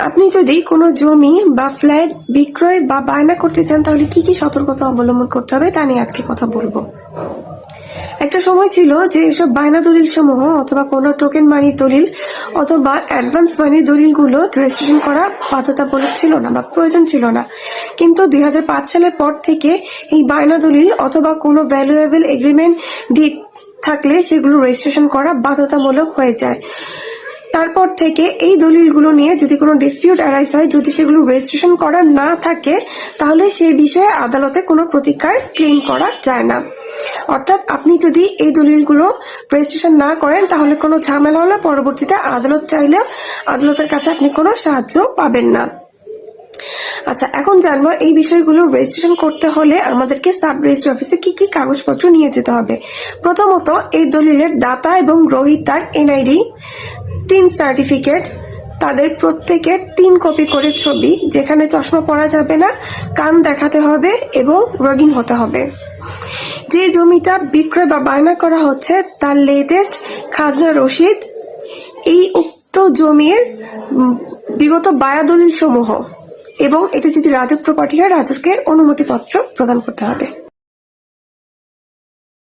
আপনি যদি কোনো জমি বা ফ্ল্যাট বিক্রয় বা বায়না করতে চান তাহলে কি কি সতর্কতা অবলম্বন করতে হবে তা নিয়ে আজকে কথা বলবো। একটা সময় ছিল যে এসব বায়না দলিল সমূহ অথবা কোনো টোকেন মানি দলিল অথবা অ্যাডভান্স মানি দলিলগুলো রেজিস্ট্রেশন করা বাধ্যতামূলক ছিল না বা প্রয়োজন ছিল না, কিন্তু 2005 সালের পর থেকে এই বায়না দলিল অথবা কোনো ভ্যালুয়েবল এগ্রিমেন্ট ডিড থাকলে সেগুলো রেজিস্ট্রেশন করা বাধ্যতামূলক হয়ে যায়। তারপর থেকে এই দলিলগুলো নিয়ে যদি কোনো ডিসপিউট অ্যারাইজ হয়, যদি সেগুলো রেজিস্ট্রেশন করা না থাকে তাহলে সেই বিষয়ে আদালতে কোনো প্রতিকার ক্লেম করা যায় না। অর্থাৎ আপনি যদি এই দলিলগুলো রেজিস্ট্রেশন না করেন তাহলে কোনো ঝামেলা হলে পরবর্তীতে আদালত চাইলেও আদালতের কাছে আপনি কোনো সাহায্য পাবেন না। আচ্ছা, এখন জানবো এই বিষয়গুলো রেজিস্ট্রেশন করতে হলে আমাদেরকে সাব রেজিস্ট্রি অফিসে কি কি কাগজপত্র নিয়ে যেতে হবে। প্রথমত, এই দলিলের দাতা এবং গ্রহীতার এনআইডি, 3 সার্টিফিকেট, তাদের প্রত্যেকের 3 কপি করে ছবি, যেখানে চশমা পরা যাবে না, কান দেখাতে হবে এবং রঙিন হতে হবে। যে জমিটা বিক্রয় বা বায়না করা হচ্ছে তার লেটেস্ট খাজনা রসিদ, এই উক্ত জমির বিগত বায়া দলিল সমূহ, এবং এটা যদি রাজক প্রপার্টি হয় রাজকের অনুমতিপত্র প্রদান করতে হবে।